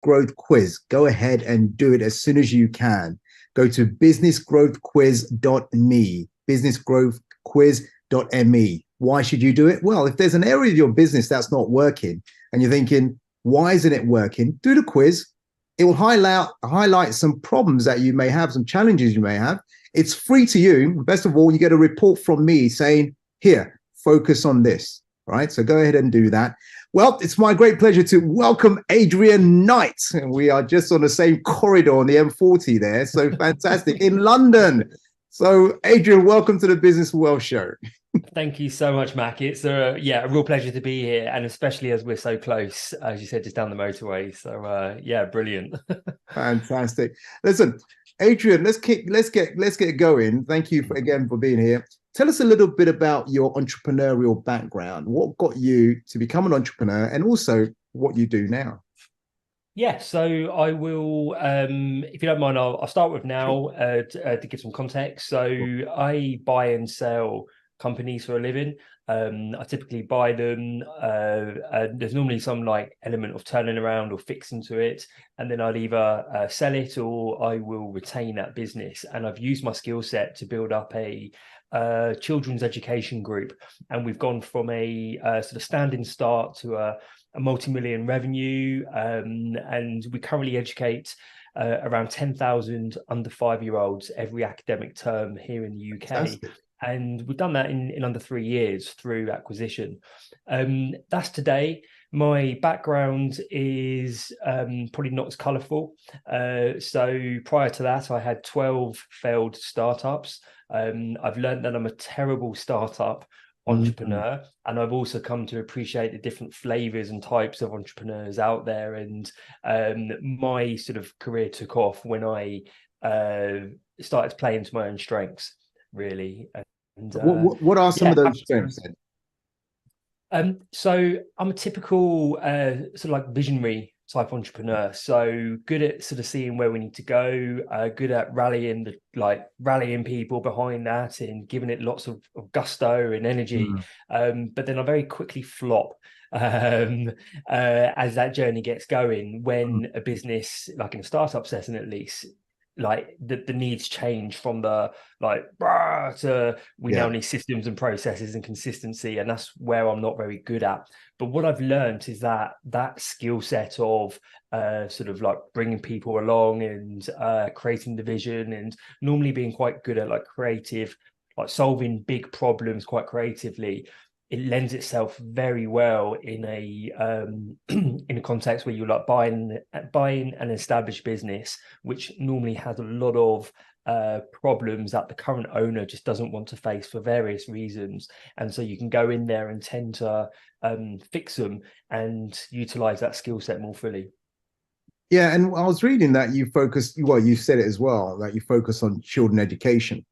Growth Quiz. Go ahead and do it as soon as you can. Go to businessgrowthquiz.me, businessgrowthquiz.me. Why should you do it? Well, if there's an area of your business that's not working and you're thinking, why isn't it working? Do the quiz. It will highlight some problems that you may have, some challenges you may have. It's free to you. Best of all, you get a report from me saying, here, focus on this. All right, so go ahead and do that. Well, it's my great pleasure to welcome Adrian Knight. We are just on the same corridor on the M40 there. So fantastic in London. So, Adrian, welcome to the Business World Show. Thank you so much, Mac. It's a real pleasure to be here, and especially as we're so close, as you said, just down the motorway. So brilliant. Fantastic. Listen, Adrian, let's get going. Thank you again for being here. Tell us a little bit about your entrepreneurial background. What got you to become an entrepreneur, and also what you do now? Yeah, so I will, if you don't mind, I'll start with now Sure. to give some context. So I buy and sell companies for a living. I typically buy them. There's normally some like element of turning around or fixing to it, and then I'd either sell it or I will retain that business. And I've used my skill set to build up a children's education group, and we've gone from a sort of standing start to a multi-million revenue, and we currently educate around 10,000 under 5-year-olds every academic term here in the UK. Fantastic. And we've done that in under 3 years through acquisition. That's today. My background is probably not as colourful. So prior to that, I had 12 failed startups. I've learned that I'm a terrible startup entrepreneur, and I've also come to appreciate the different flavors and types of entrepreneurs out there. And my sort of career took off when I started playing to my own strengths, really. And What are some yeah, of those strengths then? so I'm a typical sort of like visionary type entrepreneur. So good at sort of seeing where we need to go, good at rallying people behind that and giving it lots of gusto and energy. Mm. But then I very quickly flop as that journey gets going, Mm. when a business, like in a startup setting at least, like the needs change from the like to we now Yeah. need systems and processes and consistency, and that's where I'm not very good at. But what I've learned is that skill set of sort of like bringing people along and creating the vision, and normally being quite good at like creative, like solving big problems quite creatively. It lends itself very well in a in a context where you're like buying an established business, which normally has a lot of problems that the current owner just doesn't want to face for various reasons. And so you can go in there and tend to fix them and utilize that skill set more fully. Yeah, and I was reading that you focus, well, you said it as well, that you focus on children education.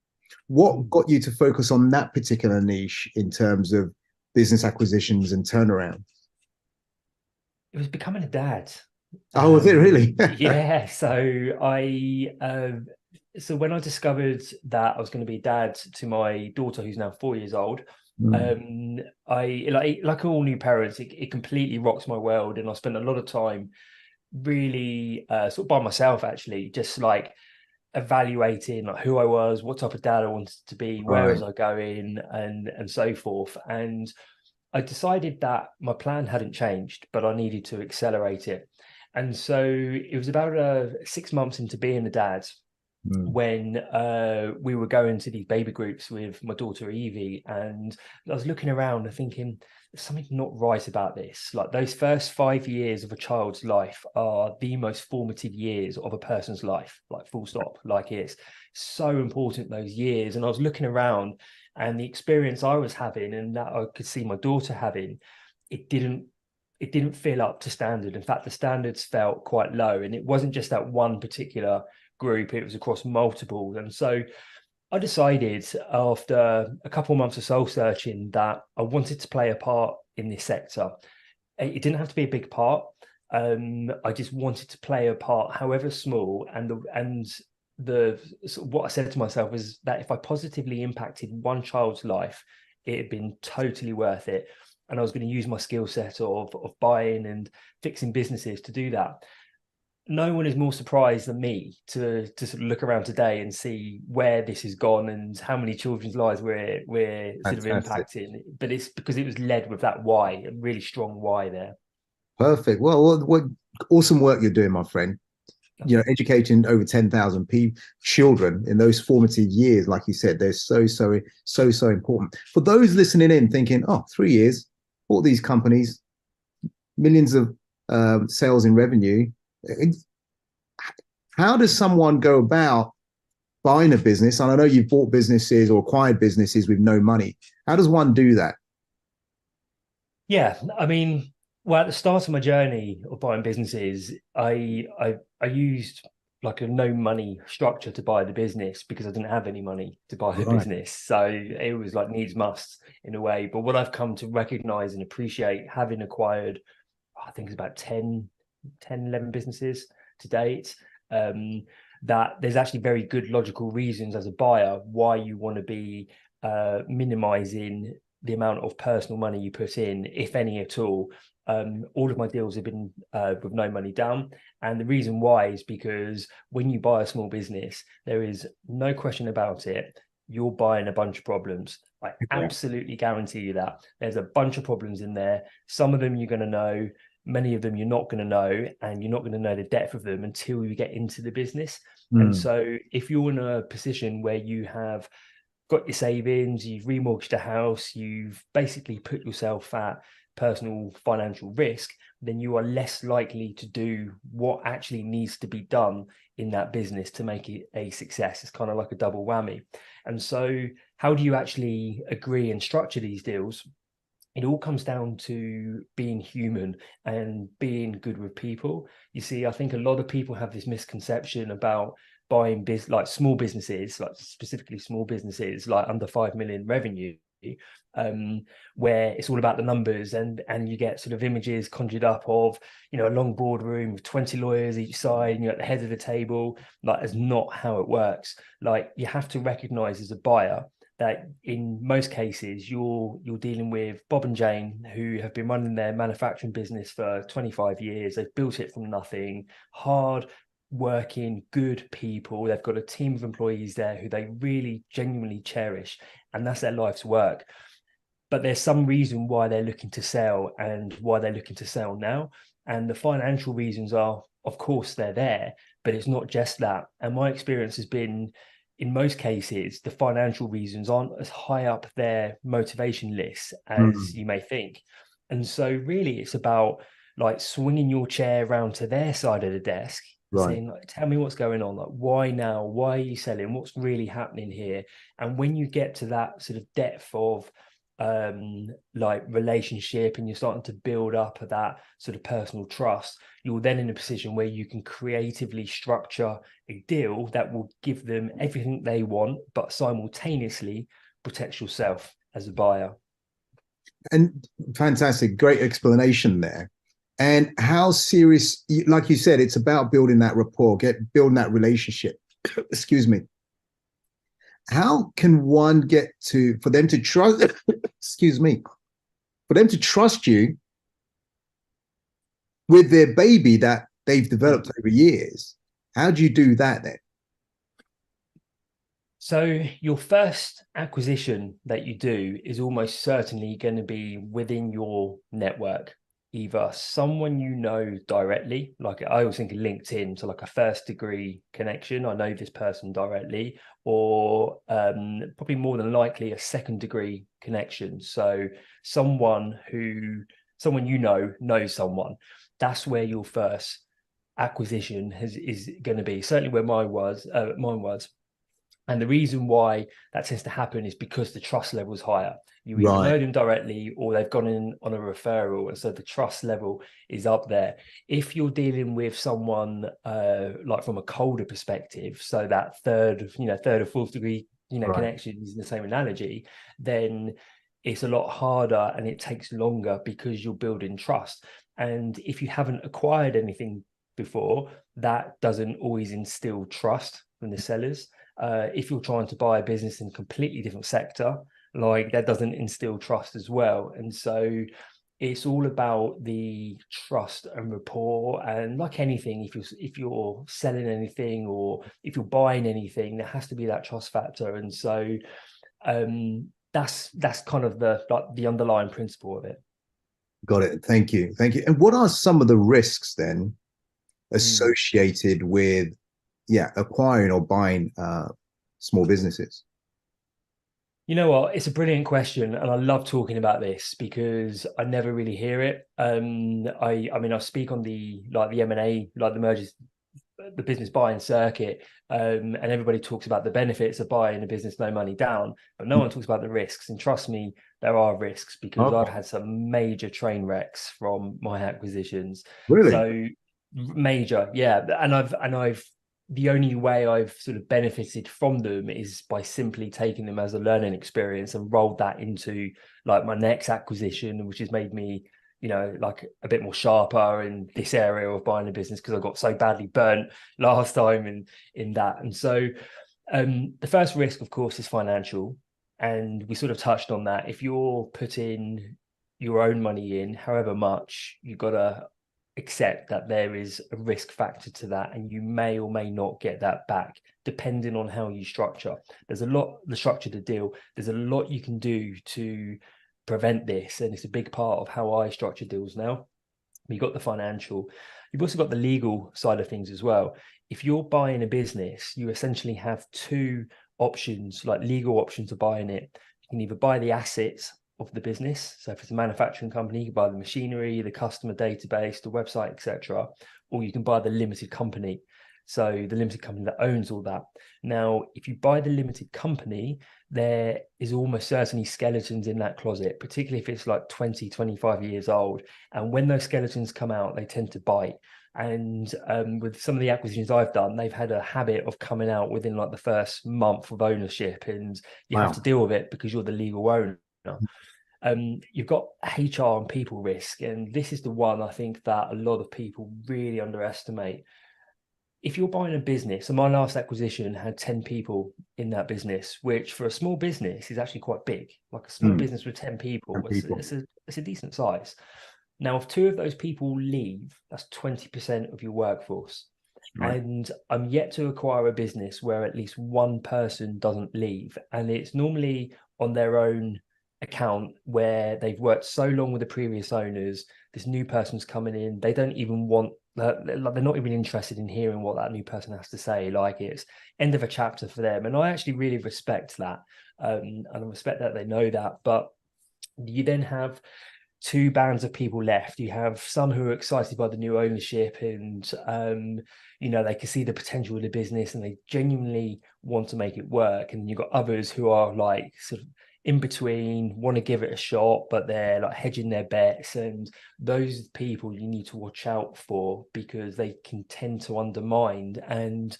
What got you to focus on that particular niche in terms of business acquisitions and turnaround? It was becoming a dad. Oh, was it really? Yeah, so when I discovered that I was going to be dad to my daughter, who's now 4 years old, Mm. I like all new parents, it completely rocks my world, and I spent a lot of time really sort of by myself, actually, just like evaluating like who I was, what type of dad I wanted to be, where Right. was I going, and so forth. And I decided that my plan hadn't changed, but I needed to accelerate it. And so it was about 6 months into being a dad Mm. when we were going to these baby groups with my daughter Evie, and I was looking around and thinking, there's something not right about this. Like, those first 5 years of a child's life are the most formative years of a person's life, like full stop. Like, it's so important, those years. And I was looking around, and the experience I was having and that I could see my daughter having, it didn't it didn't feel up to standard. In fact, the standards felt quite low, and it wasn't just that one particular group, it was across multiple. And so I decided, after a couple of months of soul searching, that I wanted to play a part in this sector. It didn't have to be a big part. I just wanted to play a part, however small. And what I said to myself was that if I positively impacted one child's life, it had been totally worth it. And I was going to use my skill set of buying and fixing businesses to do that. no one is more surprised than me to sort of look around today and see where this has gone and how many children's lives we're sort of Fantastic. impacting. But it's because it was led with that why, a really strong why there. Perfect. Well, what awesome work you're doing, my friend. Educating over 10,000 people, children in those formative years, like you said, they're so important. For those listening in thinking, oh, 3 years, all these companies, millions of sales in revenue. How does someone go about buying a business? And I know you've bought businesses or acquired businesses with no money. How does one do that? Yeah, I mean, well, at the start of my journey of buying businesses, I used like a no money structure to buy the business because I didn't have any money to buy the Right. business. So it was like needs must in a way. But what I've come to recognize and appreciate, having acquired, I think it's about 11 businesses to date, that there's actually very good logical reasons as a buyer why you want to be minimizing the amount of personal money you put in, if any at all. All of my deals have been with no money down. And the reason why is because when you buy a small business, there is no question about it. You're buying a bunch of problems. I absolutely guarantee you that. There's a bunch of problems in there. Some of them you're going to know, many of them you're not going to know, and you're not going to know the depth of them until you get into the business. And so if you're in a position where you have got your savings, you've remortgaged a house, you've basically put yourself at personal financial risk, then you are less likely to do what actually needs to be done in that business to make it a success. It's kind of like a double whammy. And so how do you actually agree and structure these deals? It all comes down to being human and being good with people. You see, I think a lot of people have this misconception about buying like small businesses, like specifically small businesses, like under 5 million revenue, where it's all about the numbers, and you get sort of images conjured up of, a long boardroom with 20 lawyers each side, and you're at the head of the table. Like, that's not how it works. Like, you have to recognize as a buyer that in most cases you're dealing with Bob and Jane, who have been running their manufacturing business for 25 years. They've built it from nothing. Hard working, good people. They've got a team of employees there who they really genuinely cherish, and that's their life's work. But there's some reason why they're looking to sell, and why they're looking to sell now. And the financial reasons are, of course, they're there, but it's not just that. And my experience has been, in most cases, the financial reasons aren't as high up their motivation list as you may think. And so really it's about like swinging your chair around to their side of the desk, Right. saying, like, tell me what's going on. Like, why now? Why are you selling? What's really happening here? And when you get to that sort of depth of like relationship, and you're starting to build up that sort of personal trust, you're then in a position where you can creatively structure a deal that will give them everything they want, but simultaneously protects yourself as a buyer. And fantastic, great explanation there. And how serious, like you said, it's about building that rapport, building that relationship. Excuse me. How can one get for them to trust, excuse me, for them to trust you with their baby that they've developed over years? How do you do that then? So your first acquisition that you do is almost certainly going to be within your network, either someone you know directly, like I always think of LinkedIn, so like a first degree connection, I know this person directly, or probably more than likely a second degree connection. So someone you know knows someone. That's where your first acquisition is going to be. Certainly where mine was. And the reason why that tends to happen is because the trust level is higher. You either Right. know them directly, or they've gone in on a referral. And so the trust level is up there. If you're dealing with someone like from a colder perspective, so that third or fourth degree, Right. connection, using the same analogy, then it's a lot harder and it takes longer because you're building trust. And if you haven't acquired anything before, that doesn't always instill trust from the sellers. If you're trying to buy a business in a completely different sector, like, that doesn't instill trust as well. And so it's all about the trust and rapport. And like anything, if you're selling anything or if you're buying anything, there has to be that trust factor. And so that's kind of the underlying principle of it. Got it. Thank you. Thank you. And what are some of the risks then Mm. associated with, yeah, acquiring or buying small businesses? You know what? It's a brilliant question, and I love talking about this because I never really hear it. I mean, I speak on the M&A, like the mergers, the business buying circuit, and everybody talks about the benefits of buying a business no money down, but no one talks about the risks. And trust me, there are risks because I've Okay. had some major train wrecks from my acquisitions. Really? So major, yeah. And I've the only way I've sort of benefited from them is by simply taking them as a learning experience and rolled that into like my next acquisition, which has made me, like a bit more sharper in this area of buying a business because I got so badly burnt last time in that. And so the first risk, of course, is financial. And we sort of touched on that. If you're putting your own money in, however much, you've got to accept that there is a risk factor to that, and you may or may not get that back, depending on how you structure. There's a lot, the structure of the deal, there's a lot you can do to prevent this. And it's a big part of how I structure deals now. You've got the financial, you've also got the legal side of things as well. If you're buying a business, you essentially have two options, like legal options of buying it. You can either buy the assets of the business. So if it's a manufacturing company, you can buy the machinery, the customer database, the website, etc. Or you can buy the limited company. So the limited company that owns all that. Now, if you buy the limited company, there is almost certainly skeletons in that closet, particularly if it's like 20, 25 years old. And when those skeletons come out, they tend to bite. And with some of the acquisitions I've done, they've had a habit of coming out within like the first month of ownership, and you have Wow. to deal with it because you're the legal owner. You've got HR and people risk, and this is the one I think that a lot of people really underestimate. If you're buying a business, and my last acquisition had 10 people in that business, which for a small business is actually quite big. Like a small Mm. business with 10 people, And people. it's a decent size. Now, if two of those people leave, that's 20% of your workforce. Right. And I'm yet to acquire a business where at least one person doesn't leave. And it's normally on their own account where they've worked so long with the previous owners. This new person's coming in. They don't even want that. They're not even interested in hearing what that new person has to say. Like, it's end of a chapter for them. And I actually really respect that. And I respect that they know that. But you then have two bands of people left. You have some who are excited by the new ownership, and they can see the potential of the business and they genuinely want to make it work. And you've got others who are like sort of in between, want to give it a shot, but they're like hedging their bets. And those people you need to watch out for because they can tend to undermine. And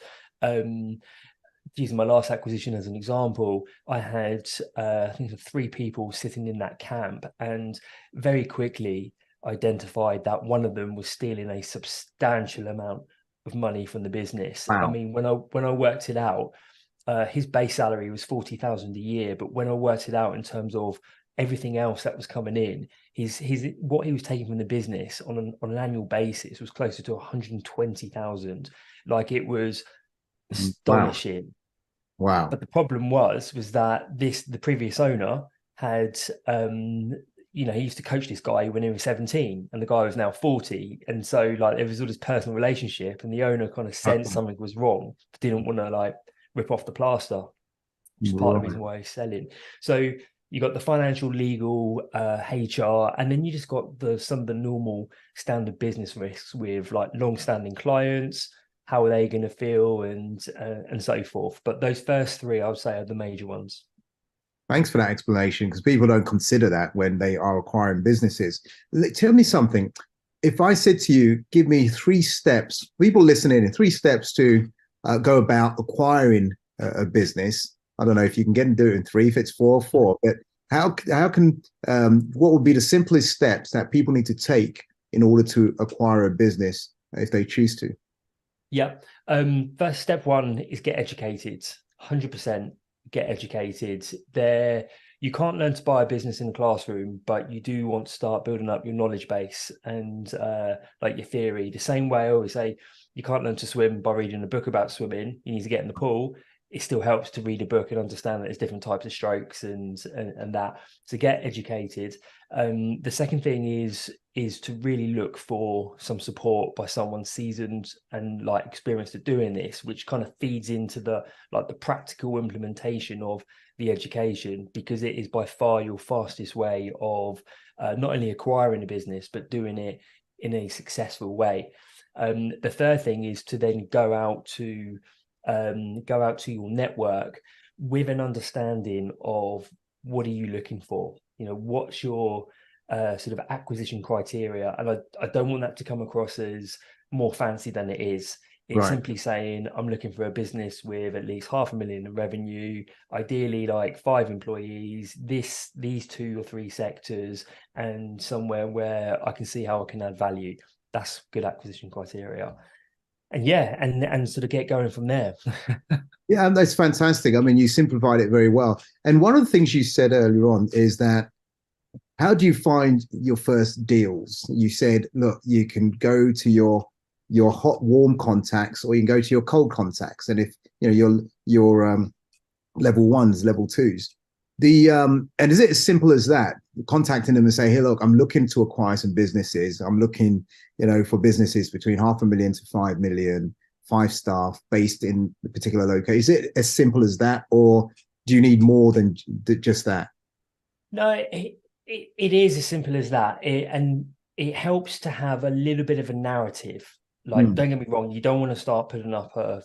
using my last acquisition as an example, I had I think three people sitting in that camp, and very quickly identified that one of them was stealing a substantial amount of money from the business. I Wow. mean, when I worked it out, his base salary was 40,000 a year, but when I worked it out in terms of everything else that was coming in, his what he was taking from the business on an annual basis was closer to 120,000. Like, it was Wow. astonishing. Wow. But the problem was that the previous owner had he used to coach this guy when he was 17 and the guy was now 40. And so like there was all this personal relationship, and the owner kind of sensed Okay. something was wrong, but didn't want to like rip off the plaster, which is part of the Right. reason why he's selling. So you got the financial, legal, HR, and then you just got some of the normal standard business risks with like long-standing clients. How are they going to feel, and so forth. But those first three, I would say, are the major ones. Thanks for that explanation because people don't consider that when they are acquiring businesses. Tell me something. If I said to you, give me 3 steps, people listening in 3 steps to go about acquiring a business. I don't know if you can get and do it in 3, if it's 4 or 4, but how can what would be the simplest steps that people need to take in order to acquire a business if they choose to? Yeah. First step one is get educated. 100% get educated. you can't learn to buy a business in the classroom, but you do want to start building up your knowledge base and like your theory. The same way I always say, you can't learn to swim by reading a book about swimming. You need to get in the pool. It still helps to read a book and understand that there's different types of strokes and that, to get educated. The second thing is to really look for some support by someone seasoned and like experienced at doing this, which kind of feeds into the practical implementation of the education, because it is by far your fastest way of not only acquiring a business but doing it in a successful way. The third thing is to then go out to your network with an understanding of what are you looking for. What's your sort of acquisition criteria, and I don't want that to come across as more fancy than it is. It's simply saying, I'm looking for a business with at least 500,000 in revenue, ideally like 5 employees, these 2 or 3 sectors, and somewhere where I can see how I can add value. That's good acquisition criteria. And and sort of get going from there. Yeah, that's fantastic. I mean, you simplified it very well. And one of the things you said earlier on is that, how do you find your first deals? You said, look, you can go to your hot, warm contacts, or you can go to your cold contacts. And if your level 1s, level 2s, and is it as simple as that? Contacting them and say, hey, look, I'm looking to acquire some businesses. I'm looking, for businesses between 500,000 to 5 million, 5 staff based in the particular location. Is it as simple as that, or do you need more than just that? No, it is as simple as that. And it helps to have a little bit of a narrative. Like, don't get me wrong, you don't want to start putting up a,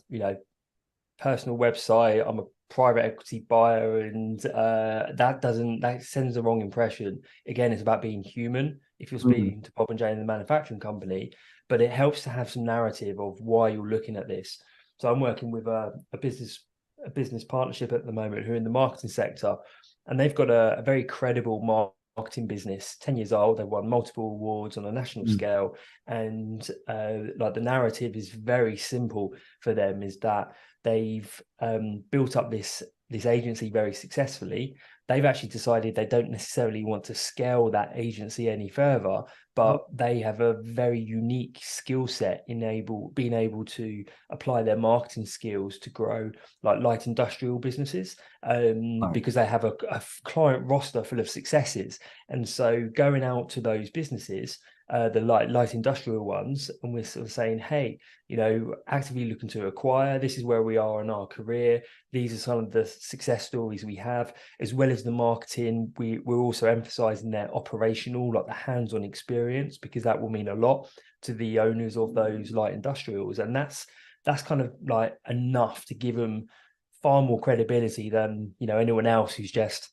personal website. I'm a private equity buyer, and that sends the wrong impression. Again, it's about being human if you're speaking to Bob and Jane in the manufacturing company, but it helps to have some narrative of why you're looking at this. So I'm working with a business partnership at the moment who are in the marketing sector, and they've got a very credible marketing business, 10 years old. They've won multiple awards on a national scale, and like the narrative is very simple for them, is that they've built up this agency very successbeing. They've actually decided they don't necessarily want to scale that agency any further, but they have a very unique skill set being able to apply their marketing skills to grow like light industrial businesses, because they have a client roster full of successes. And so going out to those businesses, the light industrial ones, and we're sort of saying, hey, actively looking to acquire, this is where we are in our career, these are some of the success stories we have, as well as the marketing. We're also emphasizing their operational, like the hands-on experience, because that will mean a lot to the owners of those light industrials. And that's kind of like enough to give them far more credibility than anyone else who's just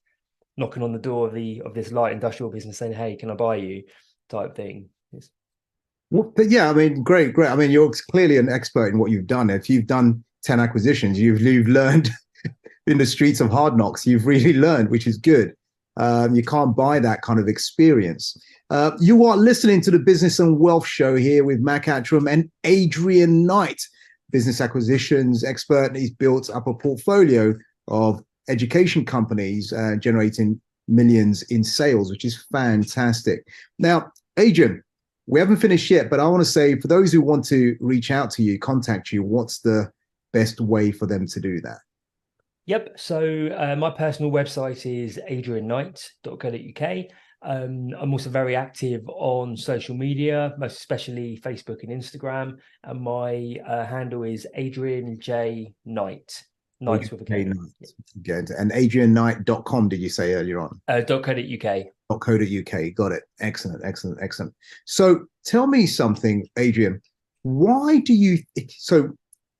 knocking on the door of this light industrial business saying, hey, can I buy you, type thing. Well, yeah, I mean, great. I mean, you're clearly an expert in what you've done. If you've done 10 acquisitions, you've learned in the streets of hard knocks. You've really learned, which is good. You can't buy that kind of experience. You are listening to the Business and Wealth Show here with Mac Attram and Adrian Knight, business acquisitions expert. He's built up a portfolio of education companies generating millions in sales, which is fantastic. Now, Adrian, we haven't finished yet, but I want to say, for those who want to reach out to you, contact you, what's the best way for them to do that? Yep. So my personal website is adrianknight.co.uk. I'm also very active on social media, most especially Facebook and Instagram. And my handle is Adrian J. Knight. Knights with a K. Good. And adrianknight.com, did you say earlier on? .co.uk. .co.uk. Got it. Excellent. So tell me something, Adrian. Why do you... So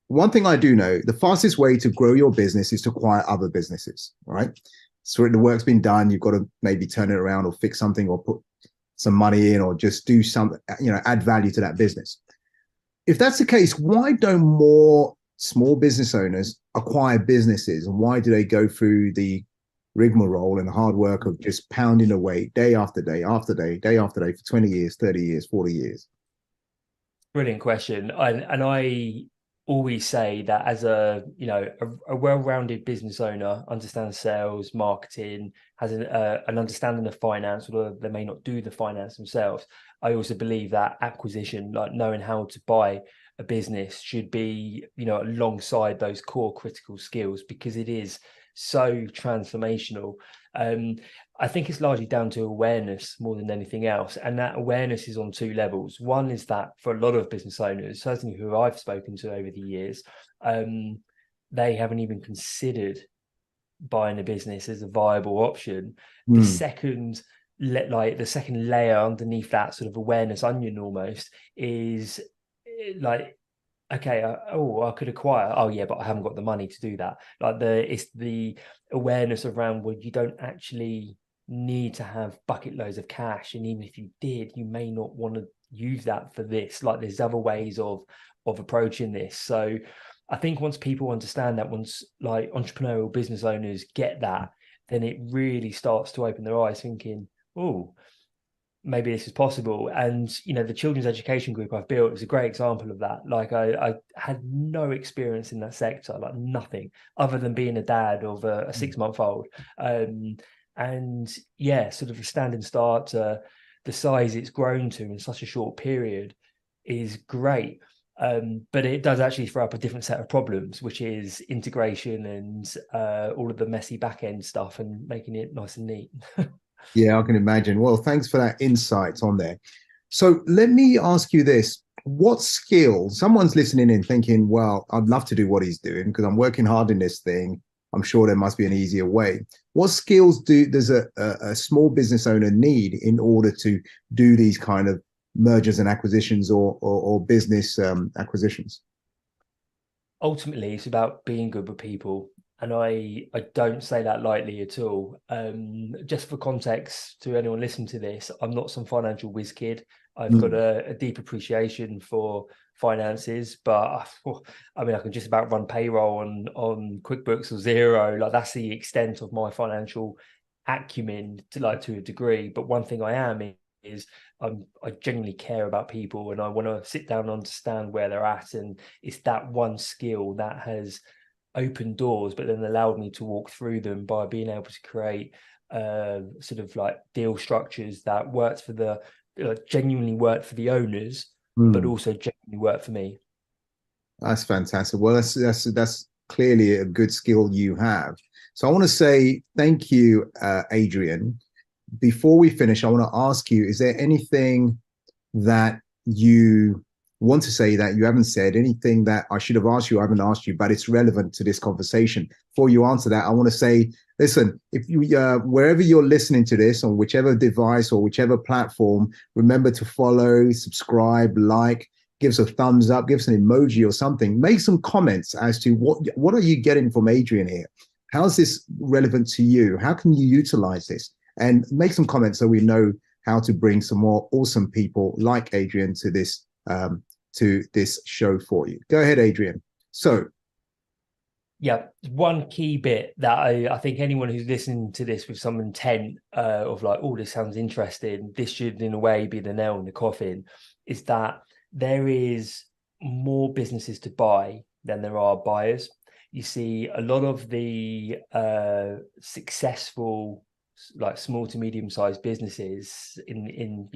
one thing I do know, the fastest way to grow your business is to acquire other businesses, right? So the work's been done. You've got to maybe turn it around or fix something or put some money in or just do some, add value to that business. If that's the case, why don't more small business owners acquire businesses, and why do they go through the rigmarole and the hard work of just pounding away day after day after day, day after day for 20 years, 30 years, 40 years? Brilliant question. And I always say that as a a well-rounded business owner, understands sales, marketing, has an understanding of finance, although they may not do the finance themselves. I also believe that acquisition, like knowing how to buy a business, should be alongside those core critical skills, because it is so transformational. I think it's largely down to awareness more than anything else. And that awareness is on two levels. One is that for a lot of business owners, certainly who I've spoken to over the years, they haven't even considered buying a business as a viable option. The second the second layer underneath that sort of awareness onion almost is like, okay, I could acquire. Oh yeah, but I haven't got the money to do that. It's the awareness around, well, you don't actually need to have bucket loads of cash, and even if you did, you may not want to use that for this. Like, there's other ways of approaching this. So I think once people understand that, once like entrepreneurial business owners get that, then it really starts to open their eyes, thinking, oh, maybe this is possible. And the children's education group I've built is a great example of that. Like, I had no experience in that sector, like nothing other than being a dad of a 6-month-old, and yeah, sort of a standing start to the size it's grown to in such a short period is great. But it does actually throw up a different set of problems, which is integration and all of the messy back end stuff and making it nice and neat. Yeah, I can imagine. Well, thanks for that insight on there. So let me ask you this. What skills, someone's listening in thinking, well, I'd love to do what he's doing because I'm working hard in this thing. I'm sure there must be an easier way. What skills does a small business owner need in order to do these kind of mergers and acquisitions or business acquisitions? Ultimately, it's about being good with people. And I don't say that lightly at all. Just for context to anyone listening to this, I'm not some financial whiz kid. I've got a deep appreciation for finances, but I mean, I can just about run payroll on QuickBooks or Zero. Like, that's the extent of my financial acumen to a degree. But one thing I am is I genuinely care about people, and I want to sit down and understand where they're at. And it's that one skill that has opened doors, but then allowed me to walk through them by being able to create sort of like deal structures that worked for the genuinely worked for the owners, but also genuinely worked for me. That's fantastic. Well, that's clearly a good skill you have. So I want to say thank you, Adrian. Before we finish, I want to ask you, is there anything that you want to say that you haven't said, anything that I should have asked you, I haven't asked you, but it's relevant to this conversation? Before you answer that, I want to say, listen, if you, wherever you're listening to this, on whichever device or whichever platform, remember to follow, subscribe, like, give us a thumbs up, give us an emoji or something. Make some comments as to what are you getting from Adrian here? How is this relevant to you? How can you utilize this? And make some comments so we know how to bring some more awesome people like Adrian to this show for you. Go ahead, Adrian. So, yeah, one key bit that I think anyone who's listening to this with some intent of like, oh, this sounds interesting, this should in a way be the nail in the coffin, is that there is more businesses to buy than there are buyers. You see a lot of the successful, like, small to medium sized businesses in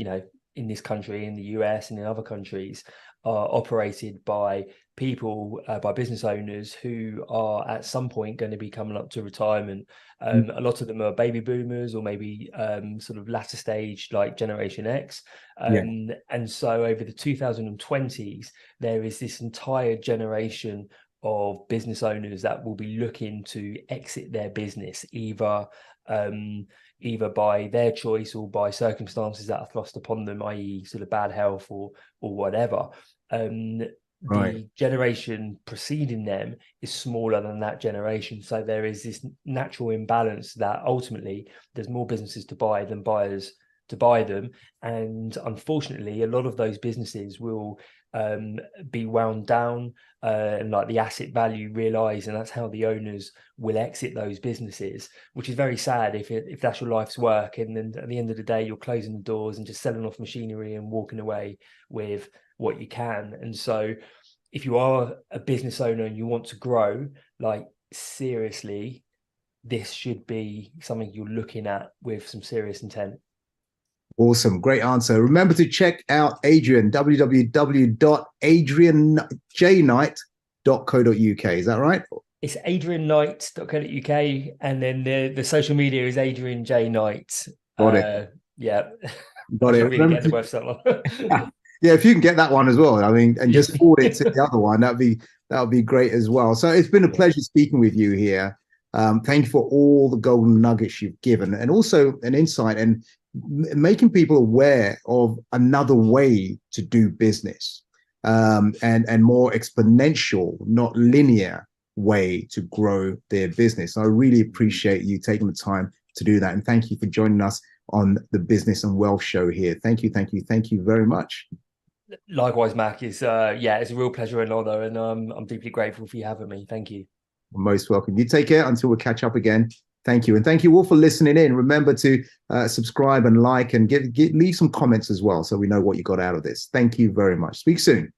this country, in the US and in other countries, are operated by people, by business owners who are at some point going to be coming up to retirement. A lot of them are baby boomers, or maybe sort of latter stage, like Generation X. And so over the 2020s, there is this entire generation of business owners that will be looking to exit their business, either by their choice or by circumstances that are thrust upon them, i.e. sort of bad health or whatever. The generation preceding them is smaller than that generation. So there is this natural imbalance that ultimately there's more businesses to buy than buyers to buy them. And unfortunately, a lot of those businesses will be wound down and like the asset value realized, and that's how the owners will exit those businesses, which is very sad if that's your life's work, and then at the end of the day you're closing the doors and just selling off machinery and walking away with what you can. And so if you are a business owner and you want to grow, like seriously, this should be something you're looking at with some serious intent. Awesome. Great answer. Remember to check out Adrian, www.adrianjknight.co.uk. Is that right? It's adrianknight.co.uk, and then the social media is Adrian J Knight. Got it. Yeah. Got it. Really get the website long. Yeah, if you can get that one as well, I mean, and just forward it to the other one, that would be great as well. So it's been a pleasure speaking with you here. Thank you for all the golden nuggets you've given, and also an insight and making people aware of another way to do business, and more exponential, not linear way to grow their business. I really appreciate you taking the time to do that, and thank you for joining us on the Business and Wealth Show here. Thank you very much. Likewise, Mac. It's a real pleasure and honor, and I'm deeply grateful for you having me. Thank you. Most welcome. You take care until we catch up again. Thank you. And thank you all for listening in. Remember to subscribe and like, and leave some comments as well, so we know what you got out of this. Thank you very much. Speak soon.